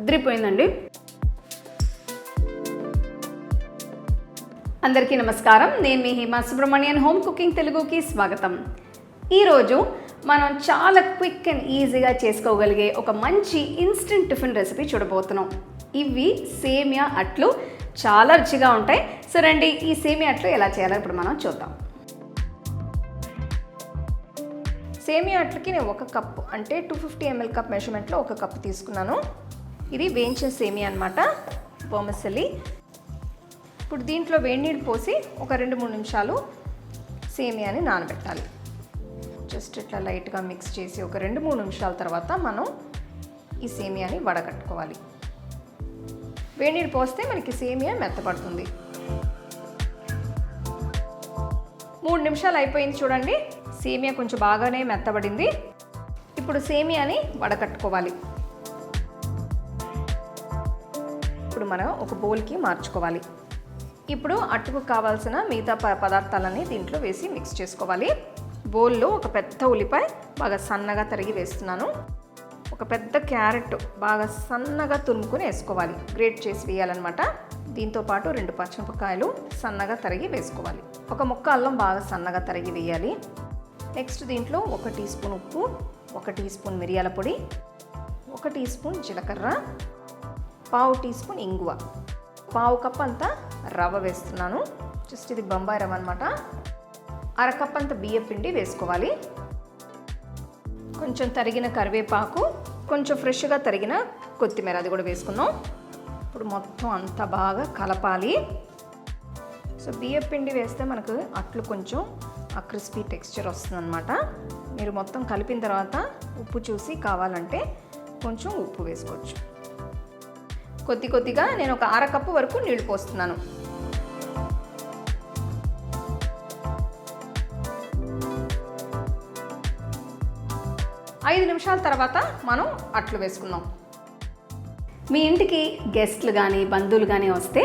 అద్రిపోయిందండి. అందరికీ నమస్కారం. నేను మీ హిమా సుబ్రహ్మణ్యన్. హోమ్ కుకింగ్ తెలుగుకి స్వాగతం. ఈరోజు మనం చాలా క్విక్ అండ్ ఈజీగా చేసుకోగలిగే ఒక మంచి ఇన్స్టెంట్ టిఫిన్ రెసిపీ చూడబోతున్నాం. ఇవి సేమియా అట్లు. చాలా రుచిగా ఉంటాయి. సో రండి, ఈ సేమియా అట్లు ఎలా చేయాలో ఇప్పుడు మనం చూద్దాం. సేమియా అట్లకి నేను 1 కప్పు అంటే 250 ml కప్ మెజర్మెంట్లో 1 కప్పు తీసుకున్నాను. ఇది వేయించిన సేమియా అనమాట, బొమ్మసలి. ఇప్పుడు దీంట్లో వేడి నీళ్ళు పోసి ఒక 2-3 నిమిషాలు సేమియాని నానబెట్టాలి. జస్ట్ ఇట్లా లైట్గా మిక్స్ చేసి ఒక 2-3 నిమిషాల తర్వాత మనం ఈ సేమియాని వడగట్టుకోవాలి. వేడి నీళ్ళు పోస్తే మనకి సేమియా మెత్తపడుతుంది. 3 నిమిషాలు అయిపోయింది చూడండి. సేమియా కొంచెం బాగానే మెత్తబడింది. ఇప్పుడు సేమియాని వడకట్టుకోవాలి. ఇప్పుడు మనం ఒక బౌల్కి మార్చుకోవాలి. ఇప్పుడు అట్టుకు కావాల్సిన మిగతా పదార్థాలన్నీ దీంట్లో వేసి మిక్స్ చేసుకోవాలి. బౌల్లో ఒక పెద్ద ఉల్లిపాయ బాగా సన్నగా తరిగి వేస్తున్నాను. ఒక పెద్ద క్యారెట్ బాగా సన్నగా తురుముకొని వేసుకోవాలి. గ్రేట్ చేసి వేయాలన్నమాట. దీంతోపాటు 2 పచ్చిమిరపకాయలు సన్నగా తరిగి వేసుకోవాలి. ఒక ముక్క అల్లం బాగా సన్నగా తరిగి వేయాలి. నెక్స్ట్ దీంట్లో 1 టీ స్పూన్ ఉప్పు, 1 టీ స్పూన్ మిరియాల పొడి, 1 టీ స్పూన్ జీలకర్ర, 1/2 టీ స్పూన్ ఇంగువ, 1/2 కప్ అంతా రవ్వ వేస్తున్నాను. జస్ట్ ఇది బొంబాయి రవ్వ అనమాట. 1/2 కప్ అంత బియ్య పిండి వేసుకోవాలి. కొంచెం తరిగిన కరివేపాకు, కొంచెం ఫ్రెష్గా తరిగిన కొత్తిమీర, అది కూడా వేసుకున్నాం. ఇప్పుడు మొత్తం అంతా బాగా కలపాలి. సో బియ్య పిండి వేస్తే మనకు అట్లు కొంచెం ఆ క్రిస్పీ టెక్స్చర్ వస్తుంది అనమాట. మీరు మొత్తం కలిపిన తర్వాత ఉప్పు చూసి కావాలంటే కొంచెం ఉప్పు వేసుకోవచ్చు. కొద్దిగా నేను ఒక 1/2 కప్పు వరకు నీళ్లు పోస్తున్నాను. ఐదు నిమిషాల తర్వాత మనం అట్లు వేసుకుందాం. మీ ఇంటికి గెస్ట్లు కానీ బంధువులు కానీ వస్తే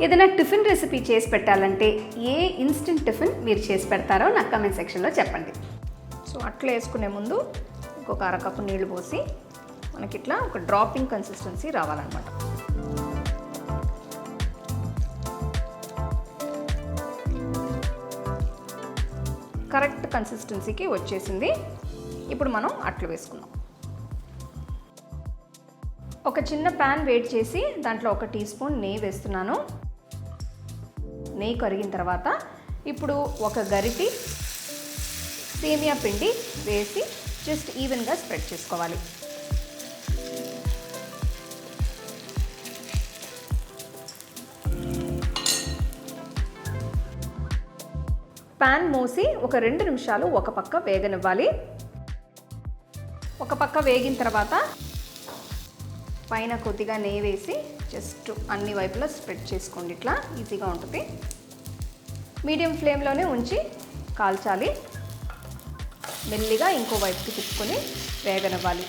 ఏదైనా టిఫిన్ రెసిపీ చేసి పెట్టాలంటే ఏ ఇన్స్టెంట్ టిఫిన్ మీరు చేసి పెడతారో నాకు కామెంట్ సెక్షన్లో చెప్పండి. సో అట్లు వేసుకునే ముందు ఇంకొక 1/2 కప్పు నీళ్లు పోసి మనకి ఇట్లా ఒక డ్రాపింగ్ కన్సిస్టెన్సీ రావాలన్నమాట. కరెక్ట్ కన్సిస్టెన్సీకి వచ్చేసింది. ఇప్పుడు మనం అట్లు వేసుకుందాం. ఒక చిన్న ప్యాన్ వేడి చేసి దాంట్లో 1 టీ స్పూన్ నెయ్యి వేస్తున్నాను. నెయ్యి కరిగిన తర్వాత ఇప్పుడు ఒక గరిటె సేమియా పిండి వేసి జస్ట్ ఈవెన్గా స్ప్రెడ్ చేసుకోవాలి. ప్యాన్ మూసి ఒక 2 నిమిషాలు ఒక పక్క వేగనివ్వాలి. ఒక పక్క వేగిన తర్వాత పైన కొద్దిగా నెయ్యి వేసి జస్ట్ అన్ని వైపులా స్ప్రెడ్ చేసుకోండి. ఇట్లా ఈజీగా ఉంటుంది. మీడియం ఫ్లేమ్లోనే ఉంచి కాల్చాలి. మెల్లిగా ఇంకో వైపుకి తిప్పుకొని వేగనివ్వాలి.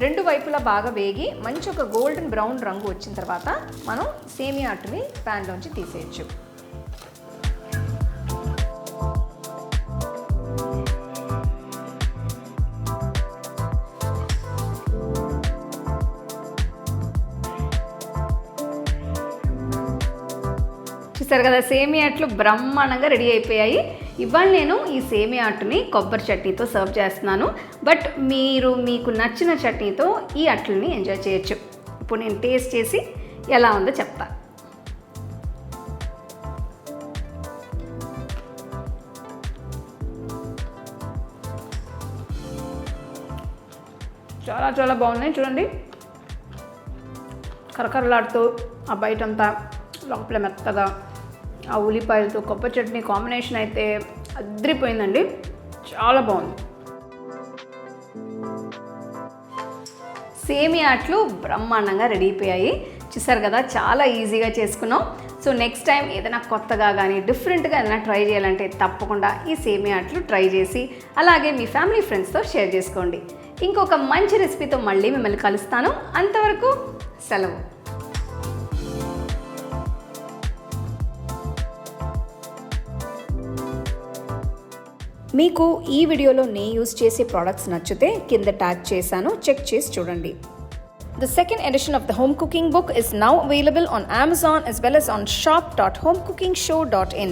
రెండు వైపులా బాగా వేగి మంచి ఒక గోల్డెన్ బ్రౌన్ రంగు వచ్చిన తర్వాత మనం సేమియా అట్టుని ప్యాన్లోంచి తీసేయచ్చు. చూసారు కదా, సేమియా అట్లు బ్రహ్మాండంగా రెడీ అయిపోయాయి. ఇవాళ నేను ఈ సేమియా అట్టుని కొబ్బరి చట్నీతో సర్వ్ చేస్తున్నాను. బట్ మీరు మీకు నచ్చిన చట్నీతో ఈ అట్లని ఎంజాయ్ చేయొచ్చు. ఇప్పుడు నేను టేస్ట్ చేసి ఎలా ఉందో చెప్తా. చాలా చాలా బాగున్నాయి చూడండి. కరకరలాడుతూ ఆ బయటంతా లోపల మెత్తగా ఆ ఉల్లిపాయలతో కొబ్బరి చట్నీ కాంబినేషన్ అయితే అద్రిపోయిందండి. చాలా బాగుంది. సేమియా అట్లు బ్రహ్మాండంగా రెడీ అయిపోయాయి. చూసారు కదా, చాలా ఈజీగా చేసుకున్నాం. సో నెక్స్ట్ టైం ఏదైనా కొత్తగా కానీ డిఫరెంట్గా ఏదైనా ట్రై చేయాలంటే తప్పకుండా ఈ సేమియా అట్లు ట్రై చేసి అలాగే మీ ఫ్యామిలీ ఫ్రెండ్స్తో షేర్ చేసుకోండి. ఇంకొక మంచి రెసిపీతో మళ్ళీ మిమ్మల్ని కలుస్తాను. అంతవరకు సెలవు. మీకు ఈ వీడియోలో నేను యూజ్ చేసే ప్రోడక్ట్స్ నచ్చితే కింద ట్యాగ్ చేశాను, చెక్ చేసి చూడండి. The second edition of the home cooking book is now available on Amazon as well as on shop.homecookingshow.in.